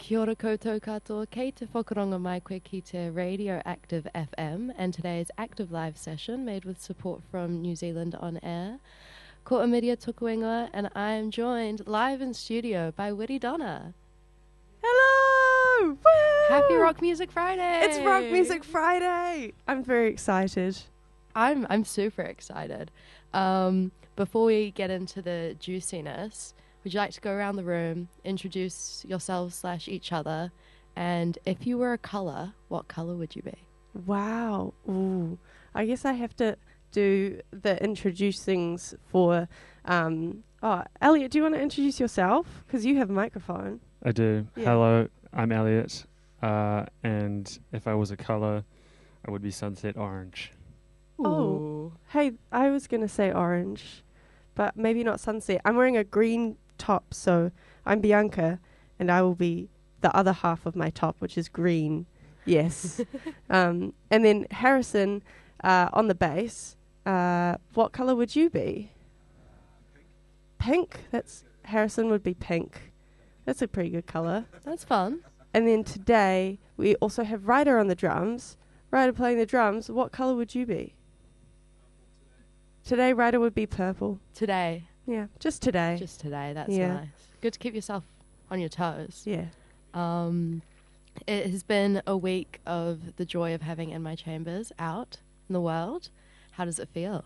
Kia ora koutou katoa, kei te whakaronga mai koe ki te Radio Active FM, and today's active live session made with support from New Zealand On Air. Ko Amiria Tukuingoa, and I am joined live in studio by Wiri Donna. Hello! Woo! Happy Rock Music Friday! It's Rock Music Friday! I'm very excited. I'm super excited. Before we get into the juiciness, would you like to go around the room, introduce yourselves / each other, and if you were a colour, what colour would you be? Wow. Ooh. I guess I have to do the introducings for... Elliot, do you want to introduce yourself? Because you have a microphone. I do. Yeah. Hello, I'm Elliot, and if I was a colour, I would be sunset orange. Oh. Hey, I was going to say orange, but maybe not sunset. I'm wearing a green top, so I'm Bianca, and I will be the other half of my top, which is green. Yes. And then Harrison, on the bass, what colour would you be? Pink? Harrison would be pink. That's a pretty good colour. That's fun. And then today, we also have Ryder on the drums. Ryder playing the drums, what colour would you be? Today, Ryder would be purple. Today. Yeah, just today. Just today, that's Yeah. nice. Good to keep yourself on your toes. Yeah. It has been a week of the joy of having In My Chambers out in the world. How does it feel?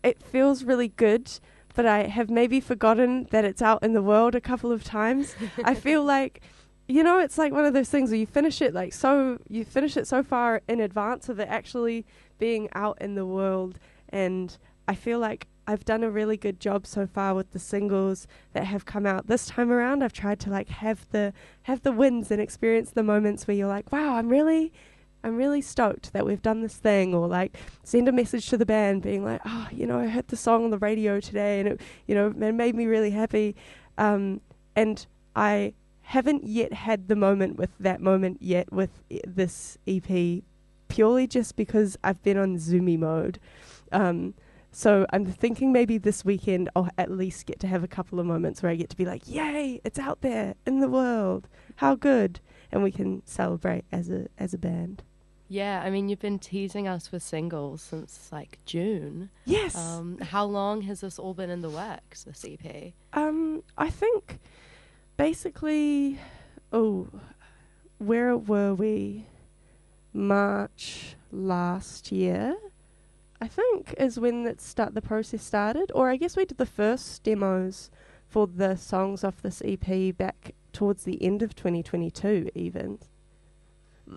It feels really good, but I have maybe forgotten that it's out in the world a couple of times. I feel like, it's like one of those things where you finish it so far in advance of it actually being out in the world, and I feel like I've done a really good job so far with the singles that have come out this time around. I've tried to have the wins and experience the moments where you're like, wow, I'm really stoked that we've done this thing, or send a message to the band being like, oh, I heard the song on the radio today and it, it made me really happy. And I haven't yet had the moment with this EP, purely just because I've been on Zoomy mode. So I'm thinking maybe this weekend I'll at least get to have a couple of moments where I get to be like, yay, it's out there in the world. How good. And we can celebrate as a band. Yeah, I mean, you've been teasing us with singles since June. Yes. How long has this all been in the works, this EP? I think basically, where were we? March last year, I think, is when the process started. Or I guess we did the first demos for the songs off this EP back towards the end of 2022 even.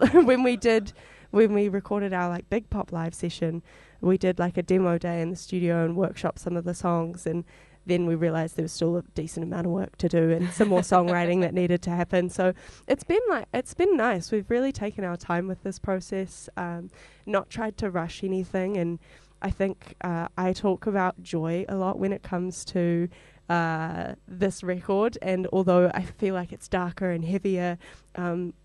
when we recorded our Big Pop live session, we did a demo day in the studio and workshop some of the songs, and then we realized there was still a decent amount of work to do and some more songwriting that needed to happen. So it's been nice. We've really taken our time with this process, not tried to rush anything. And I think I talk about joy a lot when it comes to this record. And although I feel like it's darker and heavier,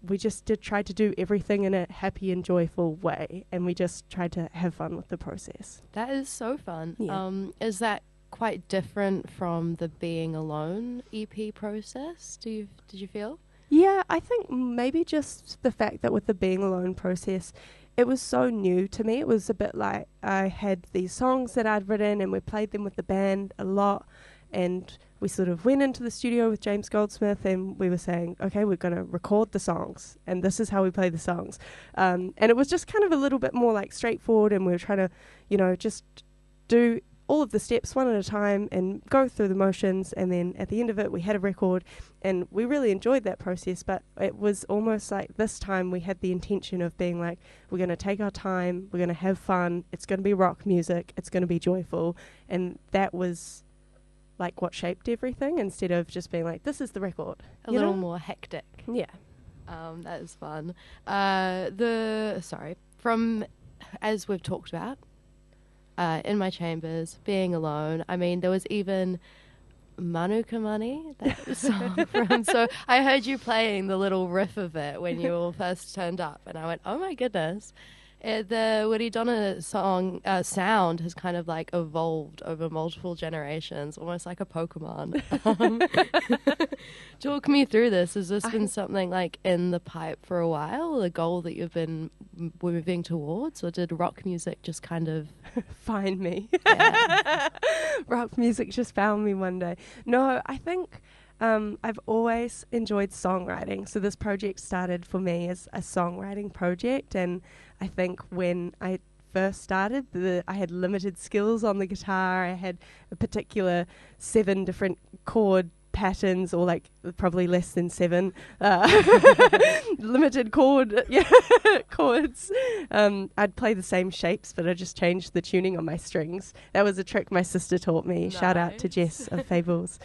we just try to do everything in a happy and joyful way. And we just tried to have fun with the process. That is so fun. Yeah. Is that quite different from the Being Alone EP process? Did you feel? Yeah, I think maybe just the fact that with the Being Alone process, it was so new to me. It was a bit like I had these songs that I'd written and we played them with the band a lot, and we sort of went into the studio with James Goldsmith and we were saying, okay, we're going to record the songs and this is how we play the songs. And it was just kind of a little bit more straightforward, and we were trying to, just do all of the steps one at a time and go through the motions, and then at the end of it we had a record, and we really enjoyed that process. But it was almost like this time we had the intention of being like, we're going to take our time, we're going to have fun, it's going to be rock music, it's going to be joyful, and that was what shaped everything, instead of just being like, this is the record. A little more hectic. Yeah. That is fun. From, as we've talked about, In My Chambers, Being Alone. I mean, there was even Manuka Money, that song from. So I heard you playing the little riff of it when you all first turned up, and I went, oh my goodness. The Wiri Donna song sound has kind of like evolved over multiple generations, almost like a Pokemon. Talk me through this. Has this been something like in the pipe for a while, a goal that you've been moving towards, or did rock music just kind of find me? Yeah. Rock music just found me one day. No, I think I've always enjoyed songwriting. So this project started for me as a songwriting project, and I think when I first started, I had limited skills on the guitar. I had a particular 7 different chord patterns, or like probably less than 7 limited chords. I'd play the same shapes, but I just changed the tuning on my strings. That was a trick my sister taught me. Nice. Shout out to Jess of Fables.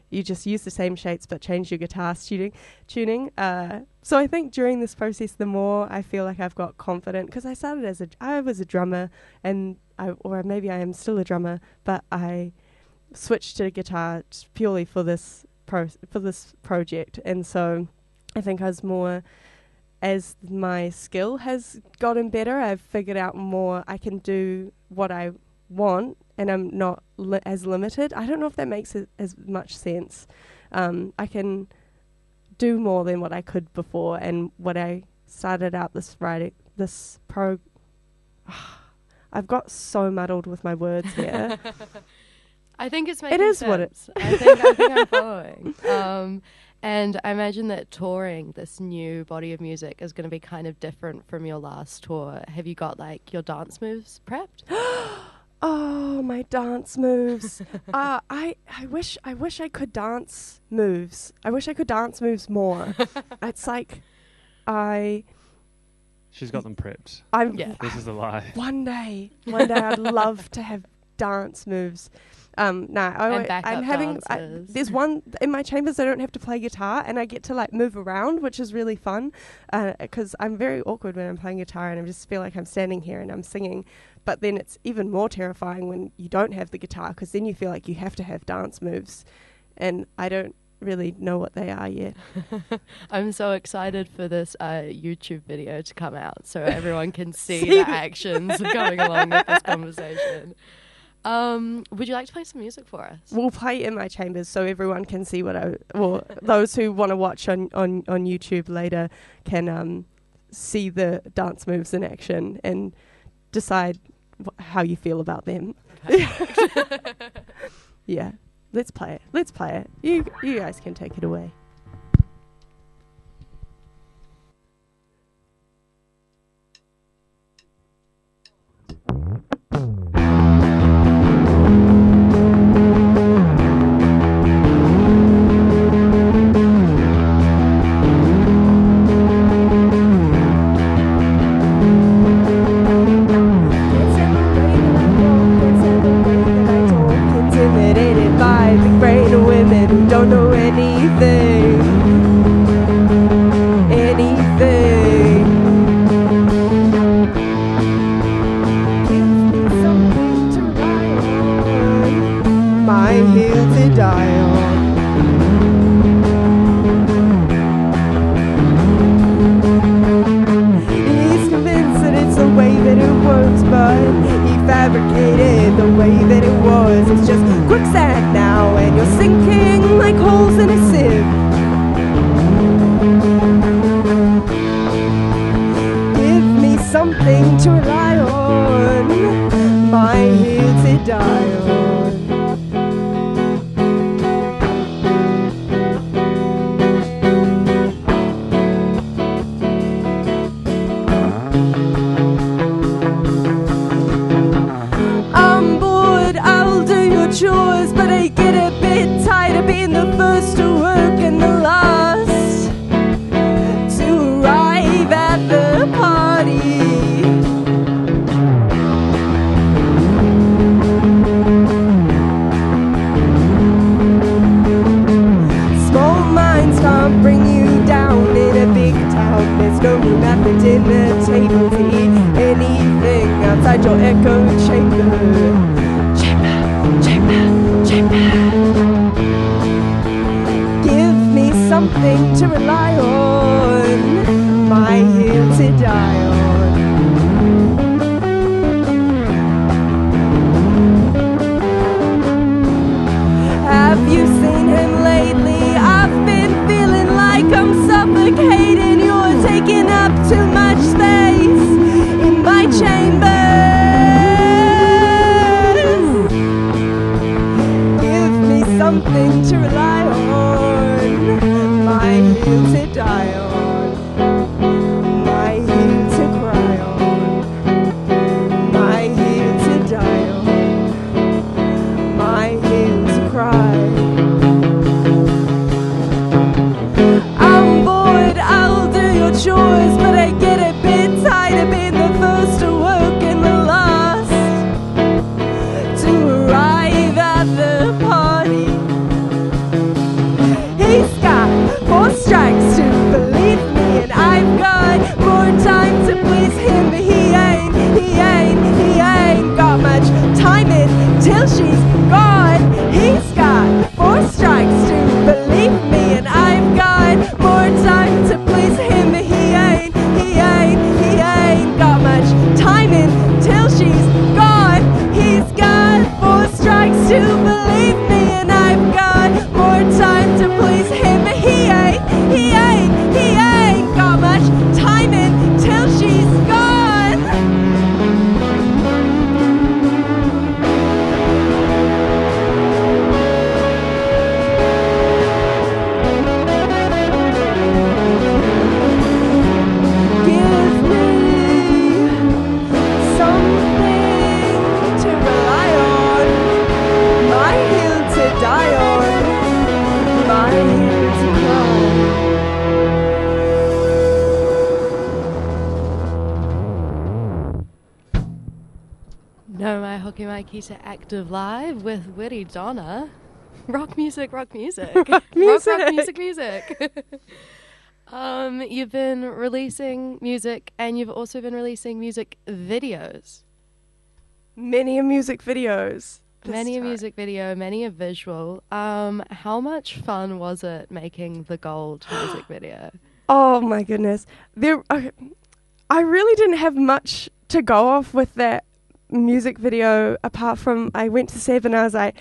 You just use the same shapes but change your guitar tuning. So I think during this process, the more I feel like I've got confident, because I started I was a drummer, or maybe I am still a drummer, but I switched to guitar purely for this project. And so I think I was more, as my skill has gotten better, I've figured out more I can do what I want, and I'm not as limited. I don't know if that makes as much sense. I can do more than what I could before, and what I started out I've got so muddled with my words here. I think it's making sense. It is sense. what it's... I think I'm following. And I imagine that touring this new body of music is going to be kind of different from your last tour. Have you got like your dance moves prepped? Oh, my dance moves. I wish I could dance moves. I wish I could dance moves more. It's like She's got them prepped. This is a lie. One day I'd love to have dance moves. I'm having. There's one in my chambers. I don't have to play guitar, and I get to like move around, which is really fun. Because I'm very awkward when I'm playing guitar, and I just feel like I'm standing here and I'm singing. But then it's even more terrifying when you don't have the guitar, because then you feel like you have to have dance moves, and I don't really know what they are yet. I'm so excited for this YouTube video to come out so everyone can see the actions going along with this conversation. Would you like to play some music for us? We'll play in my chambers so everyone can see those who want to watch on YouTube later can see the dance moves in action and decide how you feel about them. Yeah, let's play it. You guys can take it away. Don't know anything. Give me something to rely on, my heel to die on. He's convinced that it's the way that it works, but he fabricated the way that it was. It's just quicksand now, and you're sinking like holes in a sieve. Give me something to rely on, my heel to die on. I'm bored, I'll do your chores, but I get a bit tired of being the first to work and the last to arrive at the party. Small minds can't bring you down in a big town. There's no room at the dinner table to eat anything outside your echo chamber. Give me something to rely on, my heel to die on. hill to die on, my hill to cry on, my hill to die on, my hill to cry. I'm bored, I'll do your chores, but I get a bit tired of being the first to work and the last to arrive at the party. He's got 4 strikes to believe me, and I've got more time to please him, but he ain't got much time until she's gone. He's got 4 strikes to believe me, and I've got more time to please him, but he ain't got much time until she's gone. He's got 4 strikes to believe me, and I've got more time to please him, but he ain't got much time until she's gone. Give me something to rely on, my hill to die on, my hill to cry. No, my hoki mai kita active live with Wiri Donna. Rock music, rock music. Rock music. Rock music. You've been releasing music, and you've also been releasing music videos. Many music videos. Many a music video, many a visual. How much fun was it making the Gold music video? Oh my goodness. I really didn't have much to go off with that music video apart from I went to seminars. I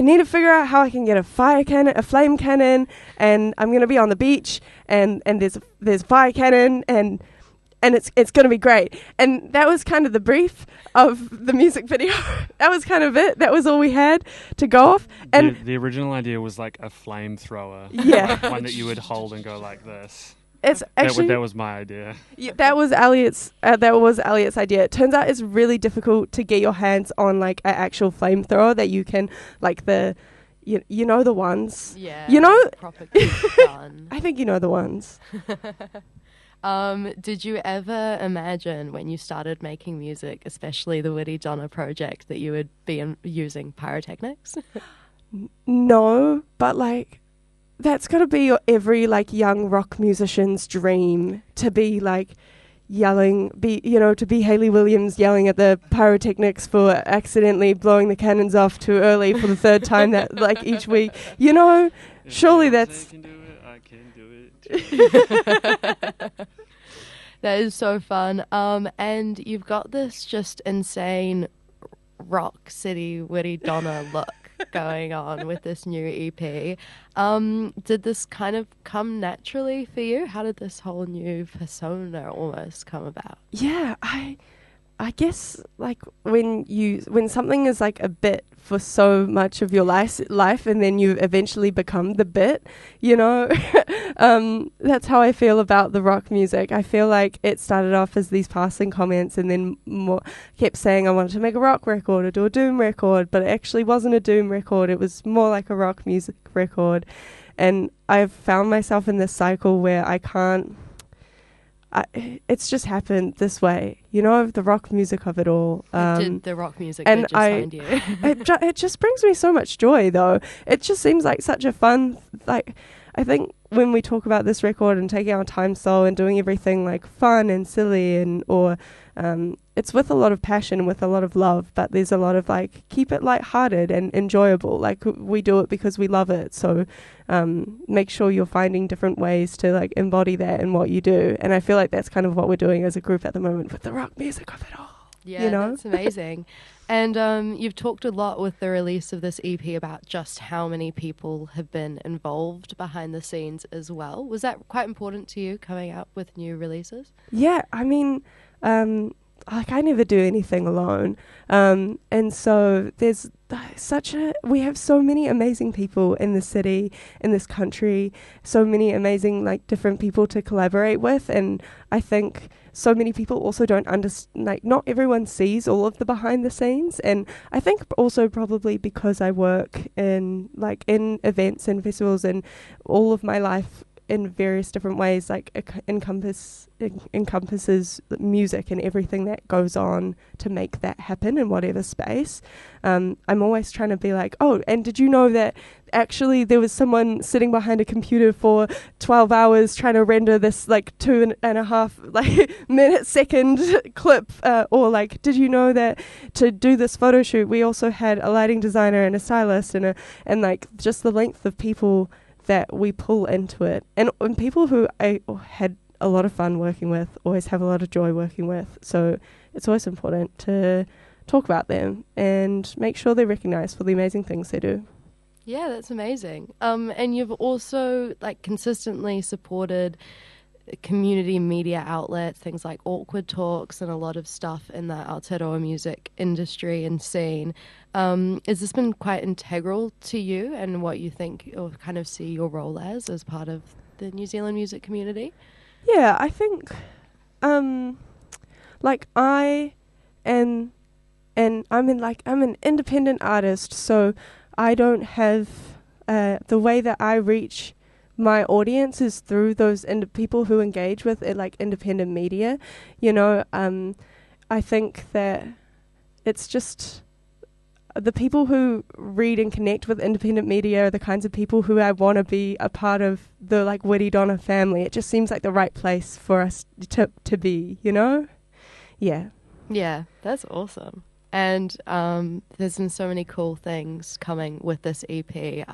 need to figure out how I can get a flame cannon, and I'm going to be on the beach, and there's fire cannon, and it's going to be great. And that was kind of the brief of the music video. That was kind of it. That was all we had to go off. And the original idea was like a flamethrower. Yeah. Like one that you would hold and go like this. It's actually that was my idea. Yeah, that was Elliot's idea. It turns out it's really difficult to get your hands on like an actual flamethrower that you can like you know the ones. Yeah. You know, proper fun. I think you know the ones. Did you ever imagine when you started making music, especially the Wiri Donna project, that you would be using pyrotechnics? No, but like that's got to be every like young rock musician's dream, to be like yelling, to be Hayley Williams yelling at the pyrotechnics for accidentally blowing the cannons off too early for the 3rd time that like each week. Surely that's. Can do it, I can do it. That is so fun. And you've got this just insane rock city Wiri Donna look going on with this new EP. Did this kind of come naturally for you? How did this whole new persona almost come about? Yeah, I guess like when something is like a bit for so much of your life and then you eventually become the bit, that's how I feel about the rock music. I feel like it started off as these passing comments and then more kept saying I wanted to make a rock record or do a doom record, but it actually wasn't a doom record. It was more like a rock music record. And I've found myself in this cycle where it's just happened this way, the rock music of it all. Did the rock music and just find you? It just brings me so much joy, though. It just seems like such a fun, I think when we talk about this record and taking our time slow and doing everything like fun and silly it's with a lot of passion and with a lot of love, but there's a lot of like keep it lighthearted and enjoyable. Like we do it because we love it. So make sure you're finding different ways to like embody that in what you do. And I feel like that's kind of what we're doing as a group at the moment with the rock music of it all. Yeah, that's amazing. And you've talked a lot with the release of this EP about just how many people have been involved behind the scenes as well. Was that quite important to you coming out with new releases? Yeah, I mean, I never do anything alone. And so there's we have so many amazing people in the city, in this country, so many amazing like different people to collaborate with, and I think so many people also don't understand, like not everyone sees all of the behind the scenes, and I think also probably because I work in events and festivals and all of my life in various different ways, like encompasses music and everything that goes on to make that happen in whatever space. I'm always trying to be like, oh, and did you know that actually there was someone sitting behind a computer for 12 hours trying to render this like 2.5 minute second clip, or like, did you know that to do this photo shoot we also had a lighting designer and a stylist and like just the length of people that we pull into it, and people who I had a lot of fun working with, always have a lot of joy working with. So it's always important to talk about them and make sure they're recognized for the amazing things they do. Yeah, that's amazing. And you've also like consistently supported community media outlets, things like Awkward Talks and a lot of stuff in the Aotearoa music industry and scene. Has this been quite integral to you and what you think or kind of see your role as part of the New Zealand music community? Yeah, I think like I am, and I'm an independent artist, so I don't have the way that I reach my audience is through those people who engage with it, like independent media. You know, I think that it's just the people who read and connect with independent media are the kinds of people who I want to be a part of the like Wiri Donna family. It just seems like the right place for us to be, you know? Yeah. Yeah, that's awesome. And there's been so many cool things coming with this EP.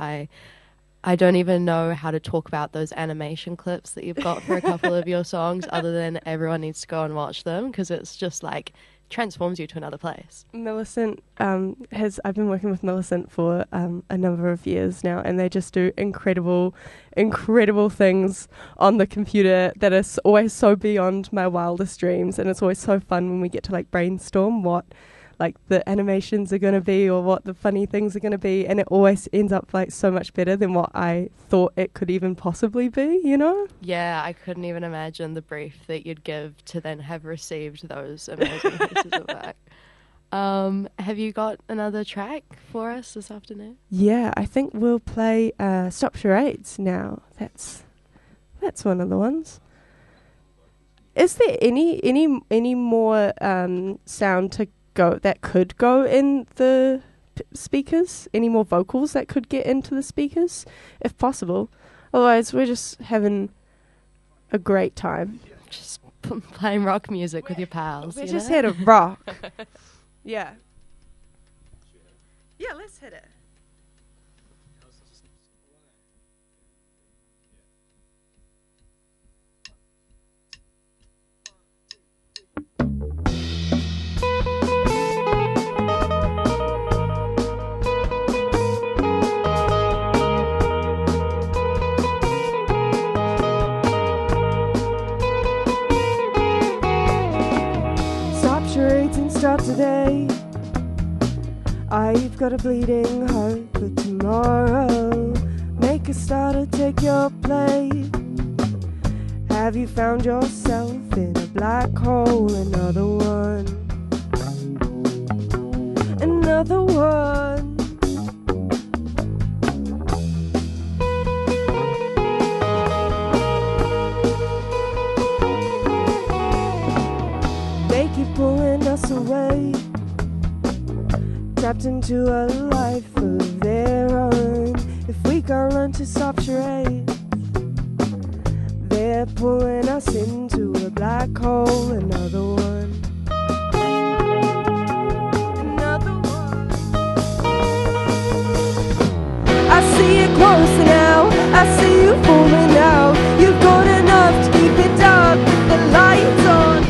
I don't even know how to talk about those animation clips that you've got for a couple of your songs other than everyone needs to go and watch them because it's just like transforms you to another place. Millicent I've been working with Millicent for a number of years now, and they just do incredible things on the computer that are always so beyond my wildest dreams, and it's always so fun when we get to like brainstorm what like the animations are going to be or what the funny things are going to be, and it always ends up like so much better than what I thought it could even possibly be, you know? Yeah, I couldn't even imagine the brief that you'd give to then have received those amazing pieces of work. Have you got another track for us this afternoon? Yeah, I think we'll play Stop Charades now. That's one of the ones. Is there any more sound to go that could go in the speakers? Any more vocals that could get into the speakers, if possible? Otherwise, we're just having a great time. Just playing rock music with your pals. We're just here to rock. Yeah. Yeah, let's hit it. Start today. I've got a bleeding heart for tomorrow. Make a starter, take your place. Have you found yourself in a black hole? Another one. Another one. They keep pulling us away, trapped into a life of their own. If we can't learn to stop charades, they're pulling us into a black hole. Another one. Another one. I see it closer now, I see you falling out. You've got enough to keep it dark with the lights on.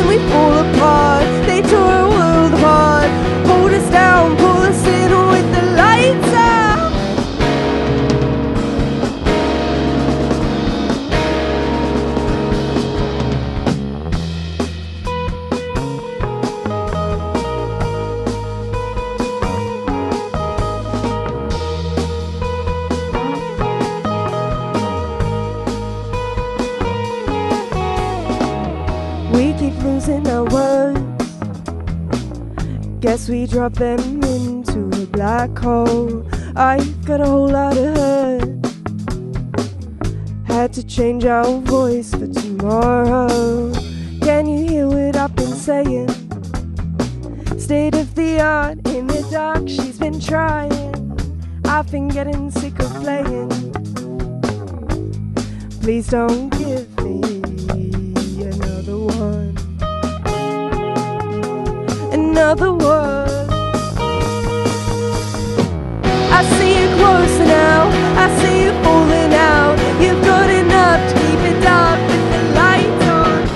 We fall apart, they tore our world apart. Hold us down, pull us in with the lights out. Guess we drop them into a black hole. I've got a whole lot of hurt. Had to change our voice for tomorrow. Can you hear what I've been saying? State of the art in the dark, she's been trying. I've been getting sick of playing. Please don't give me another one. Another one. I see you closer now, I see you falling out. You've got enough to keep it dark with the lights on.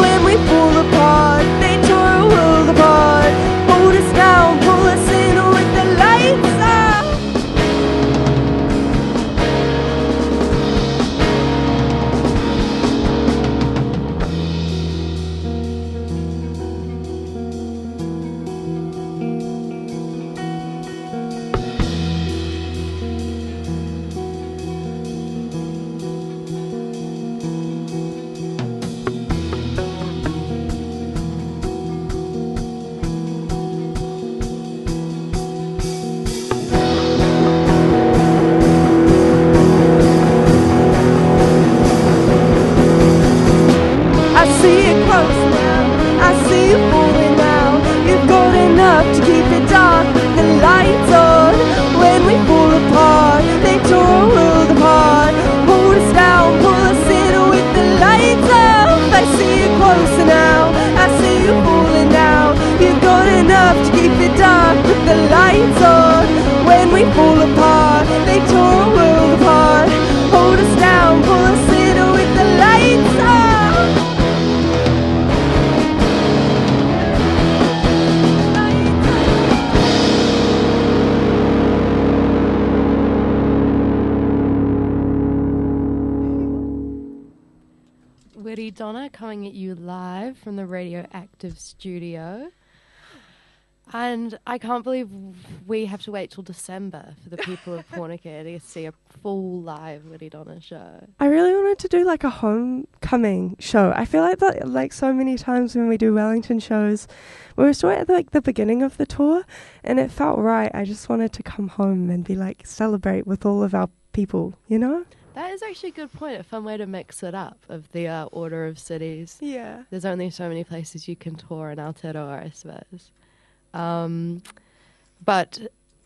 When we fall apart, they tore our world apart. Hold us down, pull us in with the lights out. I see it close now, I see you falling now. You've got enough to keep it dark with the lights on. When we fall apart, they tore our world apart. Hold us down, pull us in with the lights off. I see you closer now, I see you falling now. You've got enough to keep it dark with the lights on. When we fall apart, they tore our world apart. Hold us down, pull us in with the lights off. Wiri, Donna coming at you live from the Radioactive studio. And I can't believe we have to wait till December for the people of Pornica to see a full live Wiri Donna show. I really wanted to do like a homecoming show. I feel like that, like so many times when we do Wellington shows, we were still at like the beginning of the tour, and it felt right. I just wanted to come home and be like celebrate with all of our people, you know? That is actually a good point, a fun way to mix it up of the order of cities. Yeah. There's only so many places you can tour in Aotearoa, I suppose. But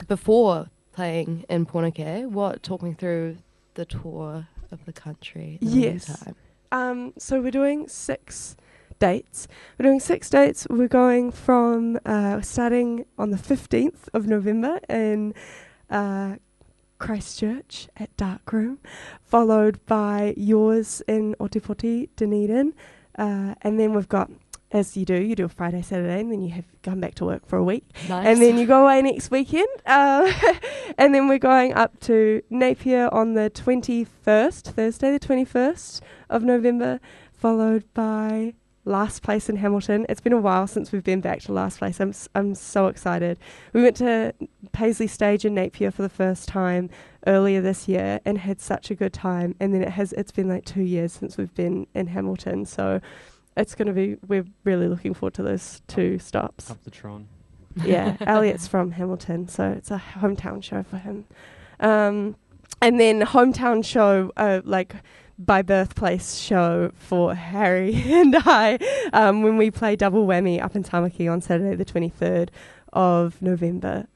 before playing in Pornica, talk me through the tour of the country in the meantime. So we're doing 6 dates. We're going from starting on the 15th of November in Christchurch at Darkroom, followed by yours in Otepoti, Dunedin, and then we've got, as you do a Friday, Saturday, and then you have come back to work for a week. Nice. And then you go away next weekend. And then we're going up to Napier on the 21st, Thursday the 21st of November, followed by Last Place in Hamilton. It's been a while since we've been back to Last Place. I'm so excited. We went to Paisley Stage in Napier for the first time earlier this year and had such a good time. And then it's been like 2 years since we've been in Hamilton. So it's going to be, we're really looking forward to those 2 stops. Up the Tron. Yeah, Elliot's from Hamilton, so it's a hometown show for him. And then hometown show, like by birthplace show for Harry and I, when we play Double Whammy up in Tamaki on Saturday the 23rd of November.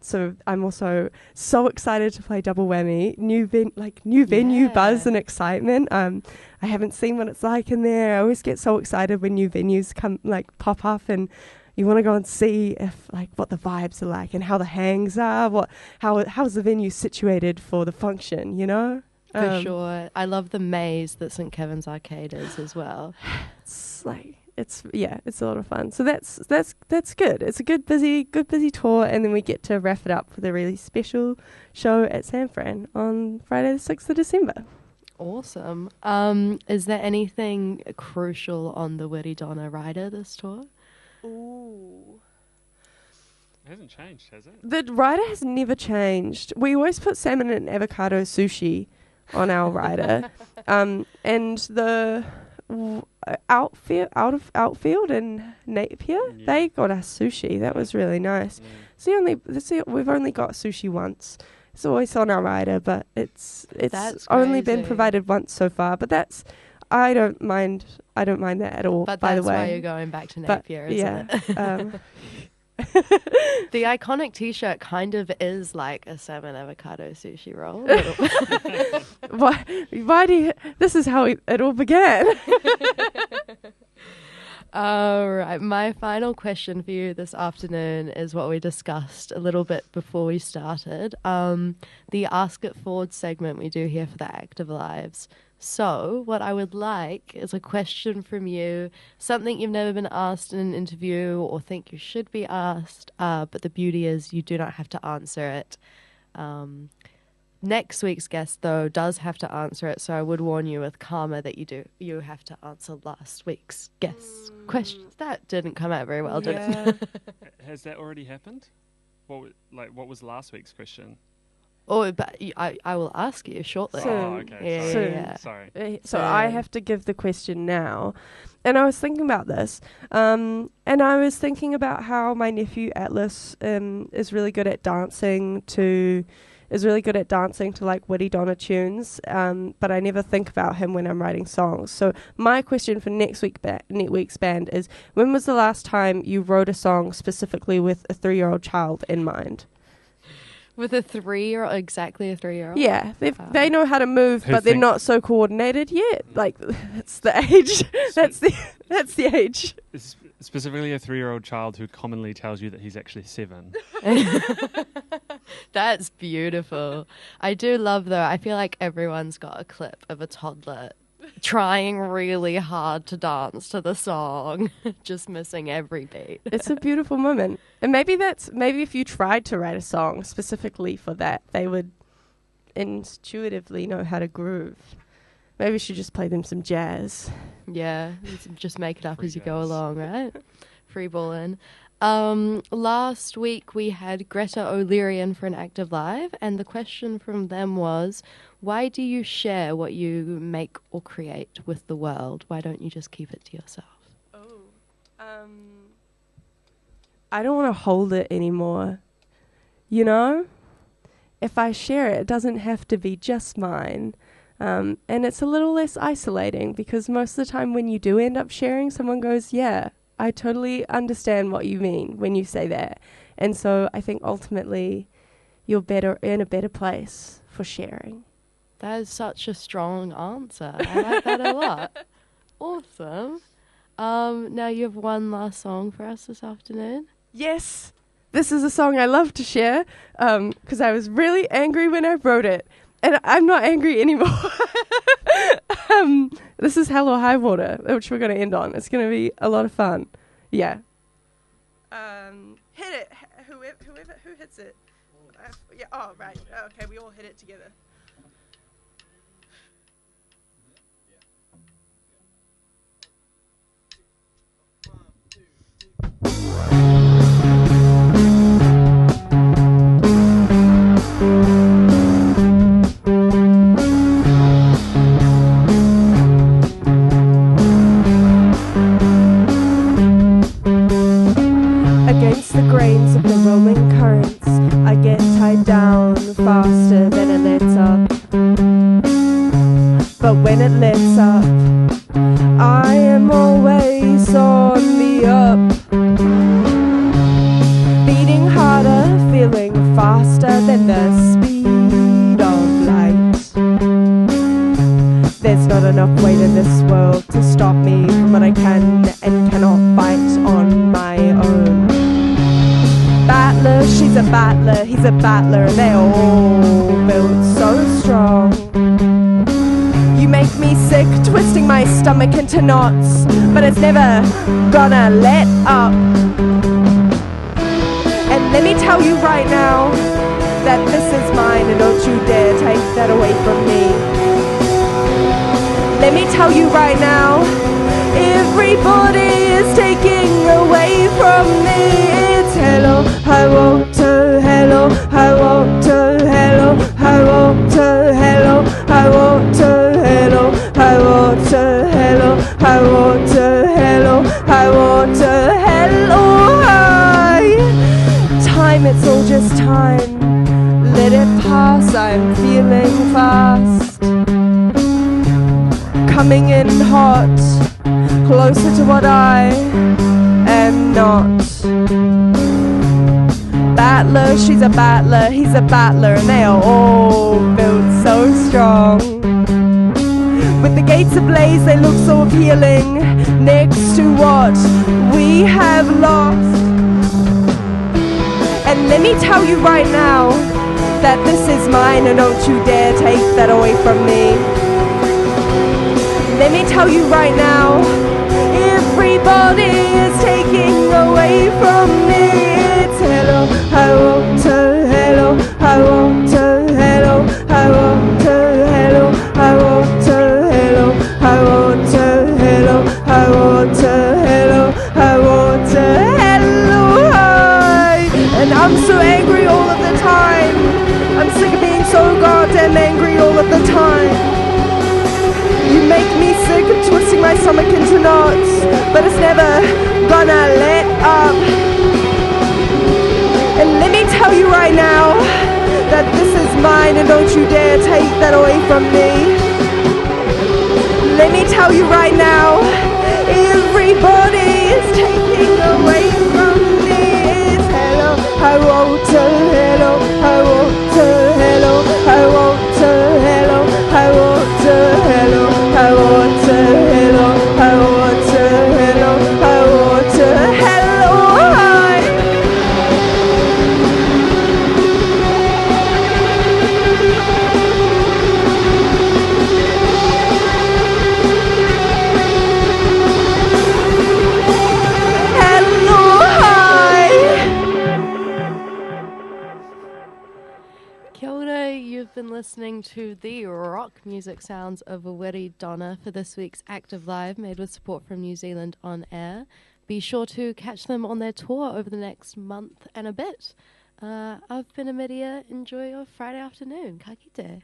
So I'm also so excited to play Double Whammy. New venue buzz and excitement. I haven't seen what it's like in there. I always get so excited when new venues pop up, and you want to go and see if what the vibes are like and how the hangs are, how's the venue situated for the function, you know? For sure. I love the maze that St. Kevin's Arcade is as well. It's a lot of fun. So that's good. It's a good busy tour, and then we get to wrap it up with a really special show at San Fran on Friday the 6th of December. Awesome. Is there anything crucial on the Wiri Donna rider this tour? Ooh. It hasn't changed, has it? The rider has never changed. We always put salmon and avocado sushi on our rider. And the outfield in Napier, they got us sushi. That was really nice. We've only got sushi once. It's always on our rider, but it's only been provided once so far. But I don't mind that at all. But by the that's way, why you're going back to Napier, isn't it? The iconic T-shirt kind of is like a salmon avocado sushi roll. Why do you? This is how it all began. All right. My final question for you this afternoon is what we discussed a little bit before we started. The Ask It Forward segment we do here for the Active Lives. So what I would like is a question from you, something you've never been asked in an interview or think you should be asked, but the beauty is you do not have to answer it. Next week's guest, though, does have to answer it, so I would warn you with karma that you have to answer last week's guest's questions. That didn't come out very well, did it? Has that already happened? What was last week's question? Oh, but I will ask you shortly. Okay. Yeah. Sorry. So I have to give the question now. And I was thinking about this. And I was thinking about how my nephew Atlas is really good at dancing to like witty Donna tunes. But I never think about him when I'm writing songs. So my question for next week's band is, when was the last time you wrote a song specifically with a 3-year-old child in mind? With a 3-year-old, exactly a 3-year-old? Yeah, they know how to move, but they're not so coordinated yet. Like, that's the age. That's the age. Specifically a 3-year-old child who commonly tells you that he's actually 7. That's beautiful. I do love, though, I feel like everyone's got a clip of a toddler trying really hard to dance to the song, just missing every beat. It's a beautiful moment. And maybe if you tried to write a song specifically for that, they would intuitively know how to groove. Maybe we should just play them some jazz. Yeah, just make it up Free as you jazz. go along, right? Free balling. Last week we had Greta O'Leary in for an Active Live, and the question from them was, why do you share what you make or create with the world? Why don't you just keep it to yourself? I don't want to hold it anymore. You know? If I share it, it doesn't have to be just mine. And it's a little less isolating, because most of the time when you do end up sharing, someone goes, yeah, I totally understand what you mean when you say that. And so I think ultimately you're in a better place for sharing. That is such a strong answer. I like that a lot. Awesome. Now you have one last song for us this afternoon. Yes, this is a song I love to share because I was really angry when I wrote it. And I'm not angry anymore. This is Hell or High Water, which we're going to end on. It's going to be a lot of fun. Yeah. Hit it. Who hits it? Yeah. Oh, right. Okay, we all hit it together. Against the grains of the rolling currents, I get tied down faster than it lets up. But when it lets up, I am always on the up. Beating harder, feeling faster than the speed of light. There's not enough weight in this world to stop me from what I can and cannot fight on my own. Battler, she's a battler, he's a battler, and they're all built so strong. You make me sick, twisting my stomach into knots, but it's never gonna let up. And let me tell you right now that this is mine, and don't you dare take that away from me. Let me tell you right now, everybody is taking away from me. It's hello, high water, hello, high water, hello, high water, hello, high water. high water, hello, high water, hello, high. Time, it's all just time. Let it pass, I'm feeling fast. Coming in hot, closer to what I am not. Battler, she's a battler, he's a battler, and they are all built so strong. With the gates ablaze, they look so appealing next to what we have lost. And let me tell you right now that this is mine, and don't you dare take that away from me. Let me tell you right now, everybody is taking away from me. It's hello, high water, hello, high water, hello, high water, hello, high water, hello, high water, hello, high water, hello, high water, hello, high. And I'm so angry all of the time. I'm sick of being so goddamn angry all of the time. You make me sick of twisting my stomach into knots, but it's never gonna let up. And let me tell you right now that this is mine, and don't you dare take that away from me. Let me tell you right now, everybody is taking away from me. It's hello, high water, hello, high water, hello, high water, hello, high water, hello, high water, hello, high water, hello, high water, hello, high. Hello, high. Kia ora, you've been listening to the rock music sounds of Wiri, Donna for this week's Active Live, made with support from New Zealand On Air. Be sure to catch them on their tour over the next month and a bit. I've been Amidia. Enjoy your Friday afternoon. Ka kite.